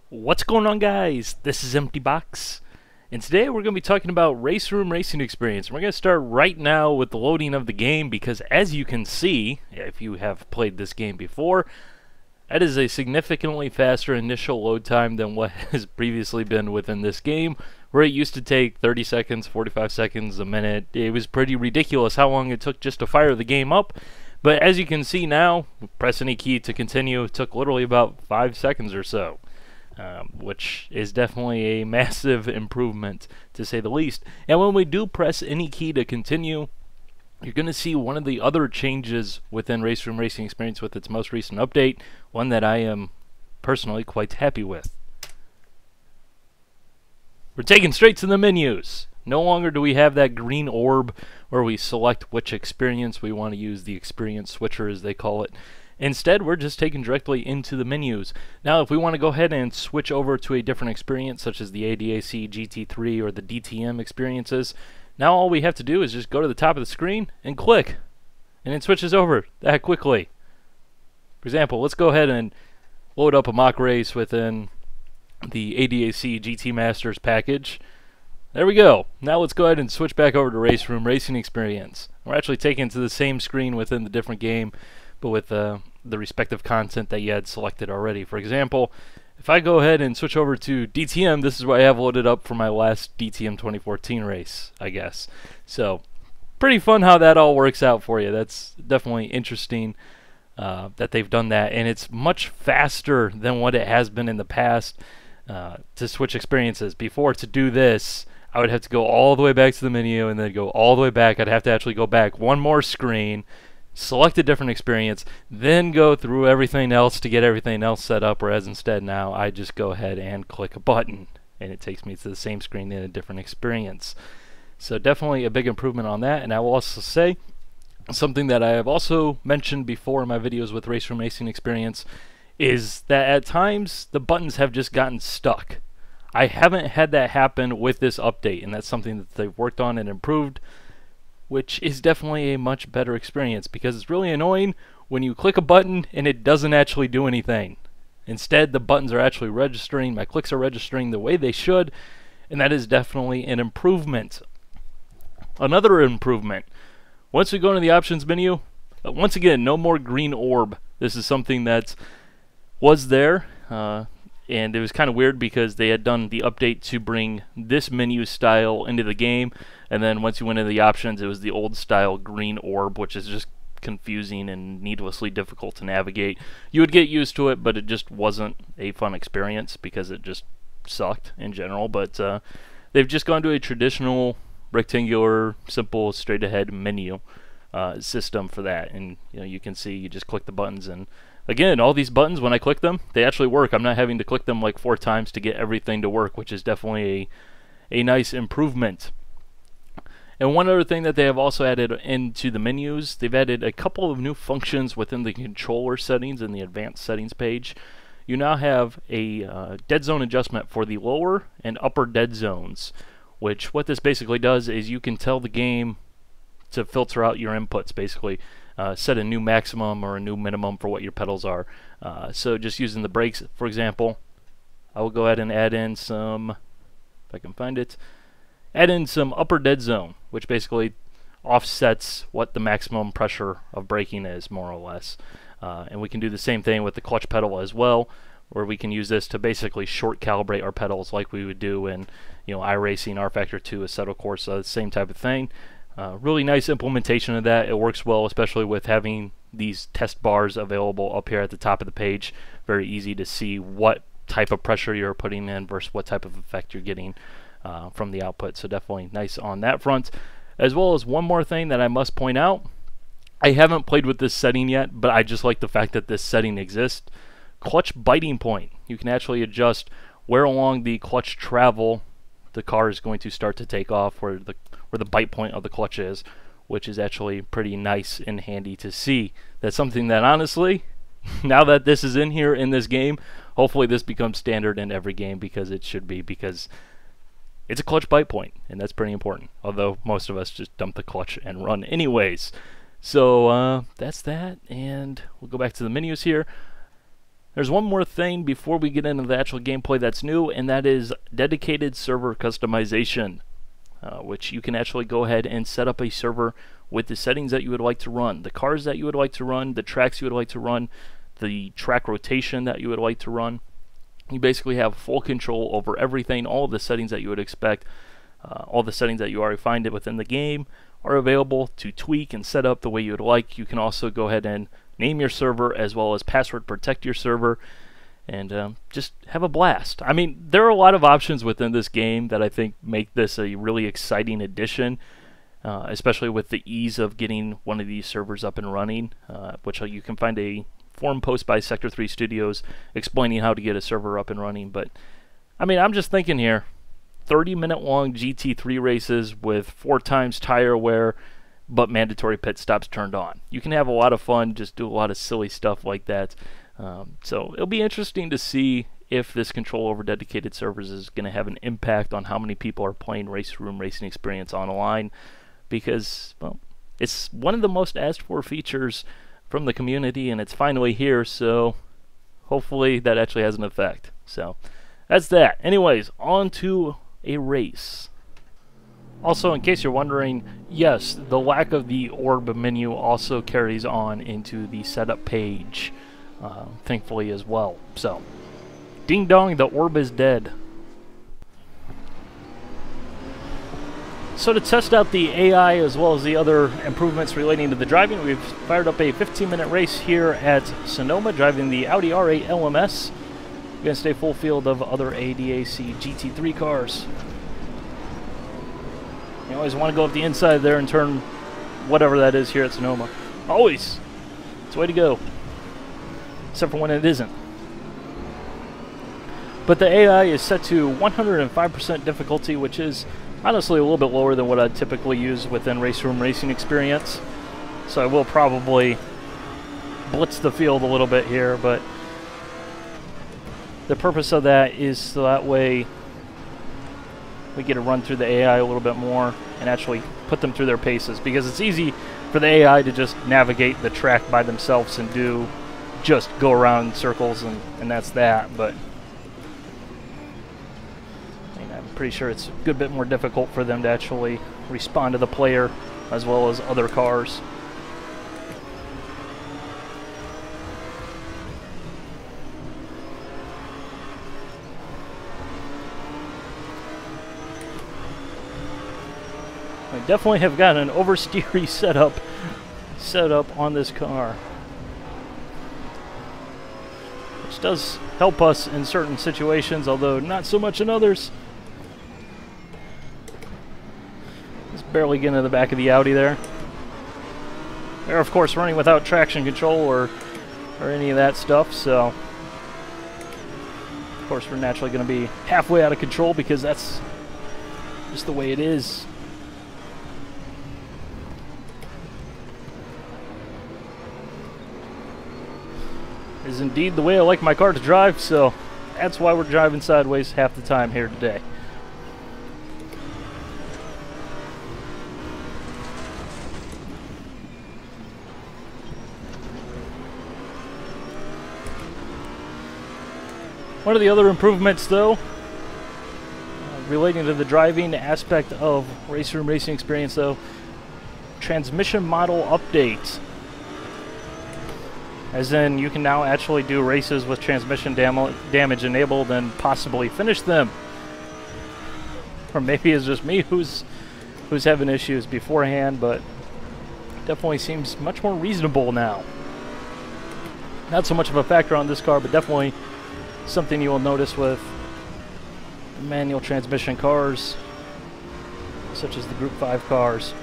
What's going on, guys? This is Empty Box, and today we're going to be talking about RaceRoom racing experience. We're going to start right now with the loading of the game because, as you can see, if you have played this game before, that is a significantly faster initial load time than what has previously been within this game, where it used to take 30 seconds, 45 seconds, a minute. It was pretty ridiculous how long it took just to fire the game up. But as you can see now, press any key to continue. It took literally about 5 seconds or so. Which is definitely a massive improvement, to say the least. And when we do press any key to continue, you're going to see one of the other changes within RaceRoom Racing Experience with its most recent update, one that I am personally quite happy with. We're taken straight to the menus. No longer do we have that green orb where we select which experience we want to use, the experience switcher as they call it. Instead, we're just taken directly into the menus. Now, if we want to go ahead and switch over to a different experience, such as the ADAC GT3 or the DTM experiences, now all we have to do is just go to the top of the screen and click, and it switches over that quickly. For example, let's go ahead and load up a mock race within the ADAC GT Masters package. There we go. Now let's go ahead and switch back over to RaceRoom Racing Experience. We're actually taken to the same screen within the different game, but with the respective content that you had selected already. For example, if I go ahead and switch over to DTM, this is what I have loaded up for my last DTM 2014 race, I guess. So, pretty fun how that all works out for you. That's definitely interesting that they've done that, and it's much faster than what it has been in the past to switch experiences. Before, to do this, I would have to go all the way back to the menu and then go all the way back. I'd have to actually go back one more screen, select a different experience, then go through everything else to get everything else set up, whereas instead now I just go ahead and click a button and it takes me to the same screen in a different experience. So definitely a big improvement on that. And I will also say something that I have also mentioned before in my videos with RaceRoom Racing Experience is that at times the buttons have just gotten stuck. I haven't had that happen with this update, and that's something that they've worked on and improved, which is definitely a much better experience because it's really annoying when you click a button and it doesn't actually do anything. Instead, the buttons are actually registering, my clicks are registering the way they should, and that is definitely an improvement. Another improvement, once we go into the options menu, once again, no more green orb. This is something that was there, and it was kind of weird because they had done the update to bring this menu style into the game, and then once you went into the options, it was the old style green orb, which is just confusing and needlessly difficult to navigate. You would get used to it, but it just wasn't a fun experience because it just sucked in general. But they've just gone to a traditional rectangular, simple, straight ahead menu system for that, and you can see you just click the buttons, and again, all these buttons, when I click them, they actually work. I'm not having to click them like 4 times to get everything to work, which is definitely a nice improvement. And one other thing that they have also added into the menus, they've added a couple of new functions within the controller settings in the advanced settings page. You now have a dead zone adjustment for the lower and upper dead zones, which what this basically does is you can tell the game to filter out your inputs, basically. Set a new maximum or a new minimum for what your pedals are. So just using the brakes, for example, I will go ahead and add in some, if I can find it, add in some upper dead zone, which basically offsets what the maximum pressure of braking is, more or less. And we can do the same thing with the clutch pedal as well, where we can use this to basically short calibrate our pedals like we would do in iRacing, rFactor 2, Assetto Corsa, same type of thing. Really nice implementation of that. It works well, especially with having these test bars available up here at the top of the page. Very easy to see what type of pressure you're putting in versus what type of effect you're getting from the output. So definitely nice on that front. As well as one more thing that I must point out. I haven't played with this setting yet, but I just like the fact that this setting exists. Clutch biting point. You can actually adjust where along the clutch travel the car is going to start to take off, where the bite point of the clutch is, which is actually pretty nice and handy to see. That's something that honestly, now that this is in here in this game, hopefully this becomes standard in every game, because it should be, because it's a clutch bite point, and that's pretty important. Although most of us just dump the clutch and run anyways. So that's that, and we'll go back to the menus here. There's one more thing before we get into the actual gameplay that's new, and that is dedicated server customization, which you can actually go ahead and set up a server with the settings that you would like to run, the cars that you would like to run, the tracks you would like to run, the track rotation that you would like to run. You basically have full control over everything, all the settings that you would expect, all the settings that you already find within the game are available to tweak and set up the way you would like. You can also go ahead and name your server as well as password protect your server and just have a blast. I mean, there are a lot of options within this game that I think make this a really exciting addition, especially with the ease of getting one of these servers up and running, which you can find a forum post by Sector 3 Studios explaining how to get a server up and running. But I mean, I'm just thinking here, 30-minute long GT3 races with 4 times tire wear, but mandatory pit stops turned on. You can have a lot of fun, just do a lot of silly stuff like that. So it'll be interesting to see if this control over dedicated servers is going to have an impact on how many people are playing RaceRoom Racing Experience online, because, well, it's one of the most asked for features from the community, and it's finally here, so hopefully that actually has an effect. So that's that. Anyways, on to a race. Also, in case you're wondering, yes, the lack of the orb menu also carries on into the setup page, thankfully as well. So, ding dong, the orb is dead. So to test out the AI as well as the other improvements relating to the driving, we've fired up a 15-minute race here at Sonoma, driving the Audi R8 LMS. We're going to stay full field of other ADAC GT3 cars. You always want to go up the inside there and turn whatever that is here at Sonoma. Always! It's the way to go. Except for when it isn't. But the AI is set to 105% difficulty, which is honestly a little bit lower than what I'd typically use within RaceRoom Racing Experience. So I will probably blitz the field a little bit here, but the purpose of that is so that way we get to run through the AI a little bit more and actually put them through their paces, because it's easy for the AI to just navigate the track by themselves and do just go around in circles and that's that. But I mean, I'm pretty sure it's a good bit more difficult for them to actually respond to the player as well as other cars. I definitely have got an oversteery setup on this car, which does help us in certain situations, although not so much in others. Just barely getting to the back of the Audi there. They're of course running without traction control or any of that stuff, so of course we're naturally going to be halfway out of control because that's just the way it is. Is indeed the way I like my car to drive, so that's why we're driving sideways half the time here today. One of the other improvements, though, relating to the driving aspect of RaceRoom Racing Experience, though, transmission model update. As in, you can now actually do races with transmission damage enabled and possibly finish them. Or maybe it's just me who's having issues beforehand, but definitely seems much more reasonable now. Not so much of a factor on this car, but definitely something you will notice with manual transmission cars, such as the Group 5 cars.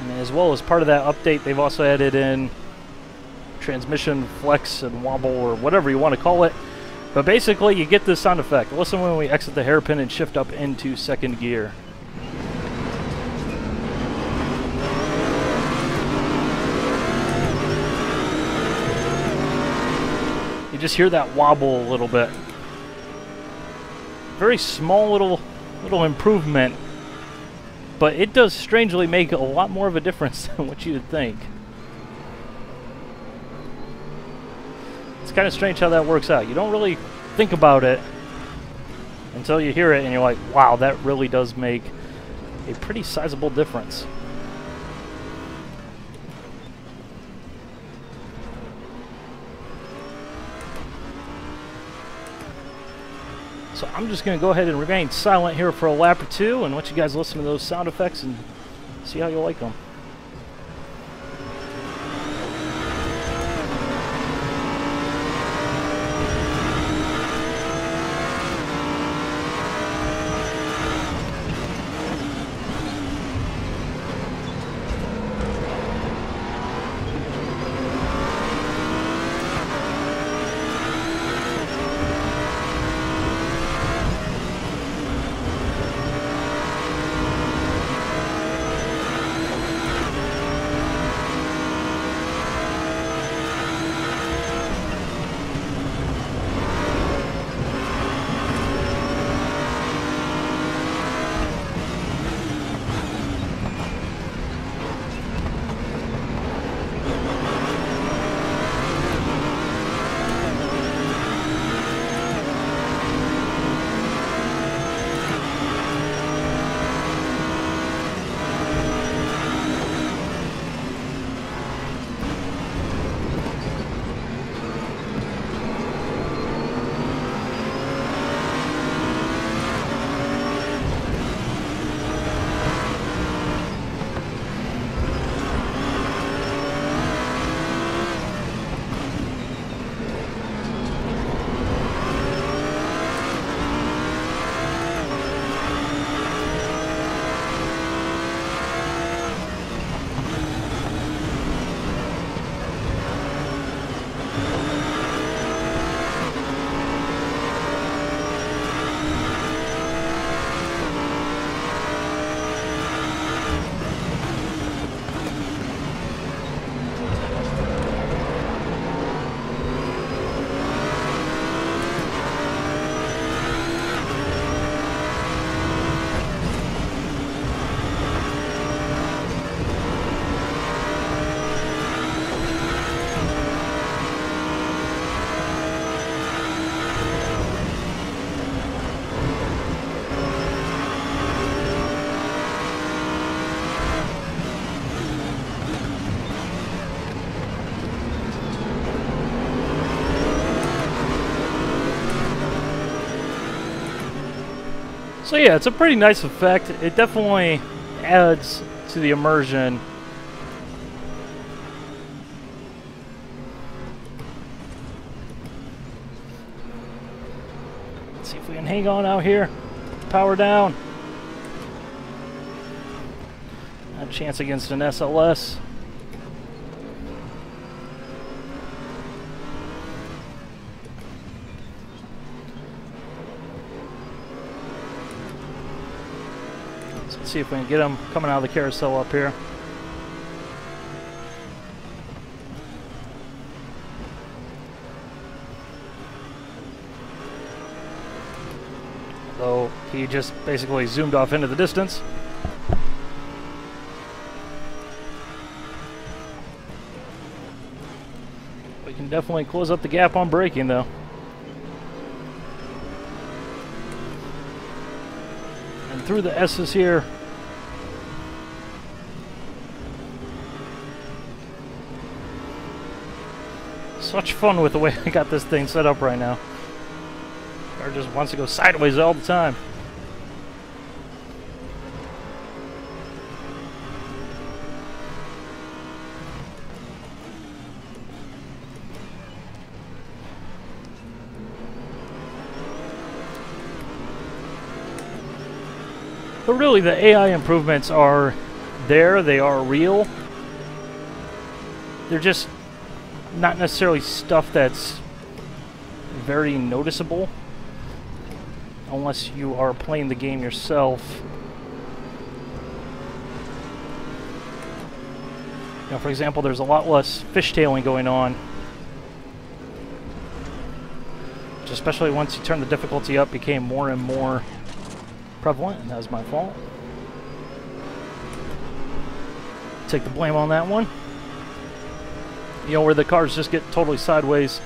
And as well as part of that update, they've also added in transmission flex and wobble, or whatever you want to call it. But basically, you get this sound effect. Listen when we exit the hairpin and shift up into second gear. You just hear that wobble a little bit. Very small little improvement, but it does strangely make a lot more of a difference than what you would think. It's kind of strange how that works out. You don't really think about it until you hear it and you're like, wow, that really does make a pretty sizable difference. So I'm just going to go ahead and remain silent here for a lap or two and let you guys listen to those sound effects and see how you like them. So yeah, it's a pretty nice effect. It definitely adds to the immersion. Let's see if we can hang on out here. Power down. Not a chance against an SLS. Let's see if we can get them coming out of the carousel up here. Although he just basically zoomed off into the distance. We can definitely close up the gap on braking though. And through the S's here. Such fun with the way I got this thing set up right now. Car just wants to go sideways all the time. But really, the AI improvements are there. They are real. They're just not necessarily stuff that's very noticeable unless you are playing the game yourself. You know, for example, there's a lot less fishtailing going on, which especially once you turn the difficulty up became more and more prevalent, and that was my fault. Take the blame on that one. You know, where the cars just get totally sideways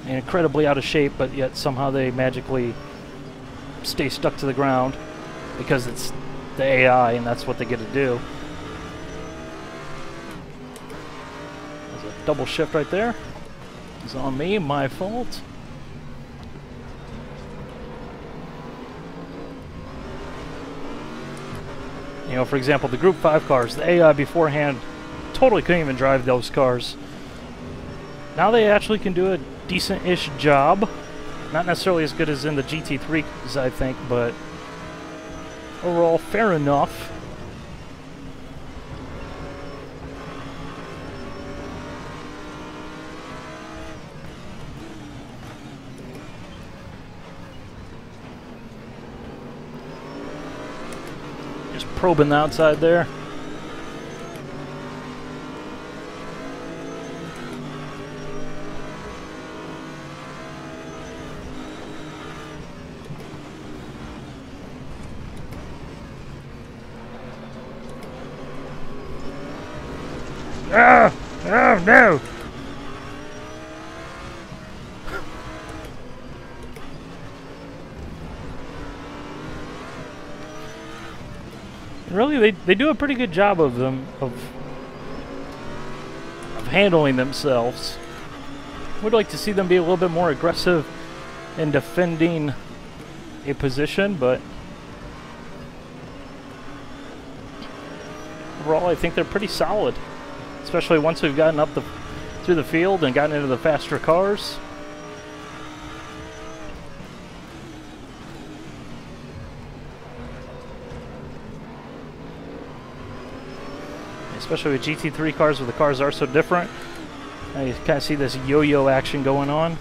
and incredibly out of shape, but yet somehow they magically stay stuck to the ground because it's the AI and that's what they get to do. There's a double shift right there. It's on me, my fault. You know, for example, the Group 5 cars, the AI beforehand totally couldn't even drive those cars. Now they actually can do a decent-ish job. Not necessarily as good as in the GT3s, I think, but overall, fair enough. Just probing the outside there. Oh no! Really, they do a pretty good job of handling themselves. Would like to see them be a little bit more aggressive in defending a position, but overall, I think they're pretty solid. Especially once we've gotten up through the field and gotten into the faster cars. Especially with GT3 cars, where the cars are so different. Now you kind of see this yo-yo action going on.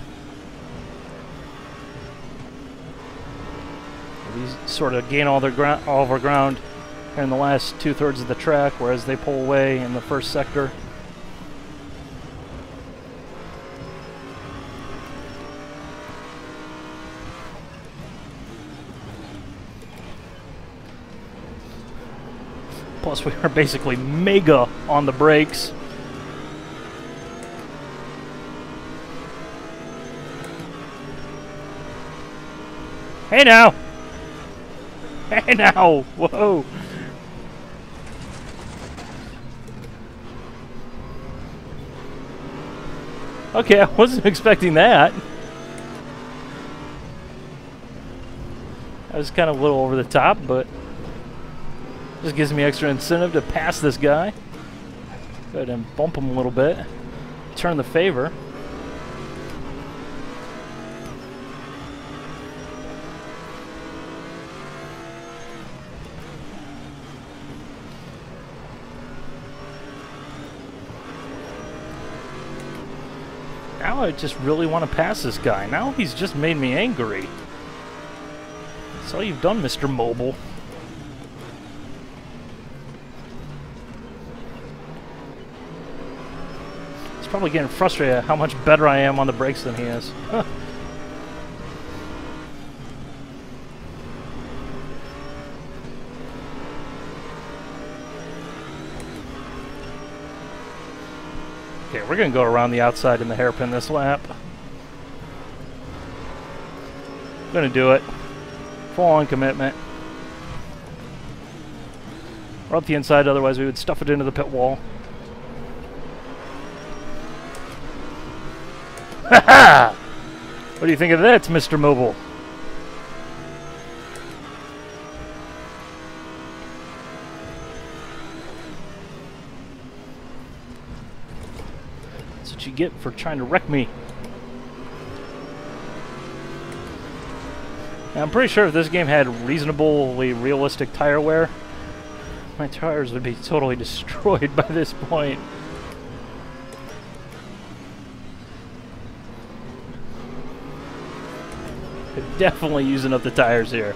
These sort of gain all of our ground in the last 2/3 of the track, whereas they pull away in the first sector. Plus, we are basically mega on the brakes. Hey now! Hey now! Whoa! Okay, I wasn't expecting that. That was kind of a little over the top, but just gives me extra incentive to pass this guy. Go ahead and bump him a little bit. Turn the favor. Now I just really want to pass this guy. Now he's just made me angry. That's all you've done, Mr. Mobile. He's probably getting frustrated at how much better I am on the brakes than he is. Okay, we're going to go around the outside in the hairpin this lap. Going to do it. Full-on commitment. We're up the inside, otherwise we would stuff it into the pit wall. Ha-ha! What do you think of that, Mr. Mobile? That's what you get for trying to wreck me. Now, I'm pretty sure if this game had reasonably realistic tire wear, my tires would be totally destroyed by this point. They're definitely using up the tires here.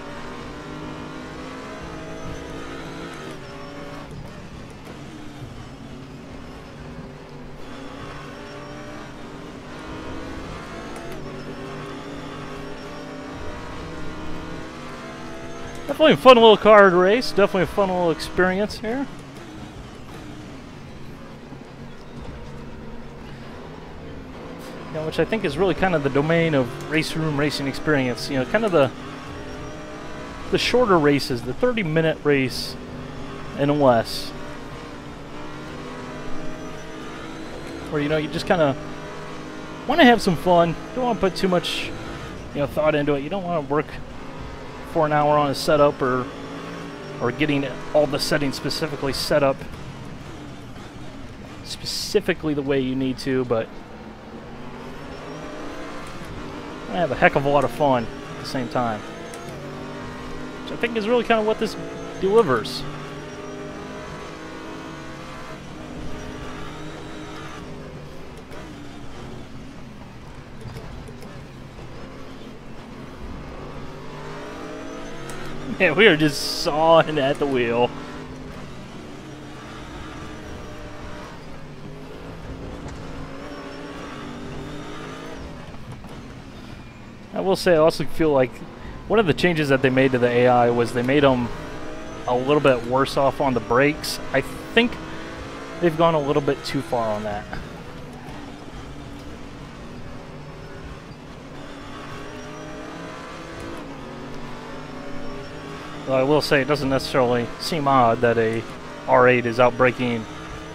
Definitely a fun little car to race. Definitely a fun little experience here. Now, which I think is really kind of the domain of RaceRoom racing experience. You know, kind of the shorter races, the 30-minute race and less, where, you know, you just kind of want to have some fun. Don't want to put too much, you know, thought into it. You don't want to work for an hour on a setup or getting all the settings specifically set up specifically the way you need to, but I have a heck of a lot of fun at the same time, which I think is really kind of what this delivers. Yeah, we are just sawing at the wheel. I will say, I also feel like one of the changes that they made to the AI was they made them a little bit worse off on the brakes. I think they've gone a little bit too far on that. Well, I will say it doesn't necessarily seem odd that a R8 is outbraking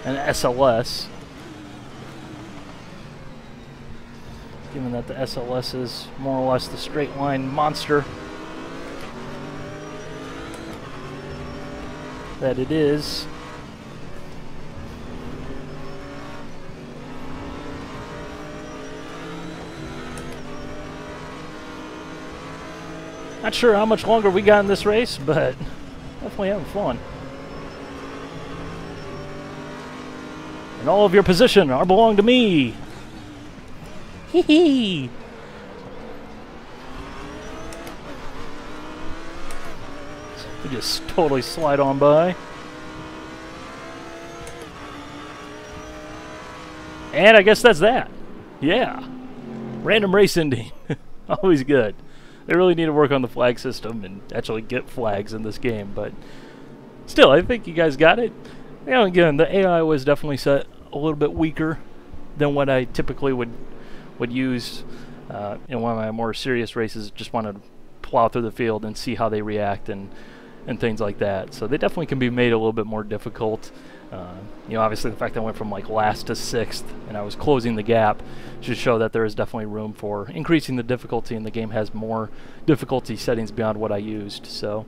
an SLS, given that the SLS is more or less the straight line monster that it is. Not sure how much longer we got in this race, but definitely having fun. And all of your position are belong to me. Hee hee. We just totally slide on by. And I guess that's that. Yeah. Random race ending. Always good. They really need to work on the flag system and actually get flags in this game, but still, I think you guys got it. You know, again, the AI was definitely set a little bit weaker than what I typically would use in one of my more serious races. Just want to plow through the field and see how they react and things like that. So they definitely can be made a little bit more difficult. You know, obviously the fact that I went from like last to 6th and I was closing the gap should show that there is definitely room for increasing the difficulty, and the game has more difficulty settings beyond what I used. So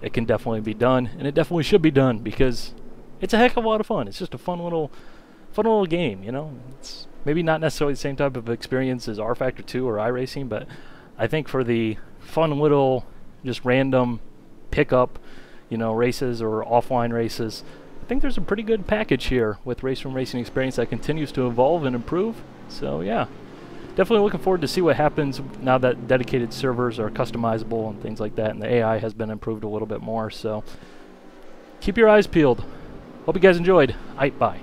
it can definitely be done, and it definitely should be done because it's a heck of a lot of fun. It's just a fun little game, you know. It's maybe not necessarily the same type of experience as R Factor 2 or iRacing, but I think for the fun little just random pickup, you know, races or offline races, I think there's a pretty good package here with RaceRoom Racing Experience that continues to evolve and improve. So yeah, definitely looking forward to see what happens now that dedicated servers are customizable and things like that, and the AI has been improved a little bit more. So keep your eyes peeled. Hope you guys enjoyed. Bye.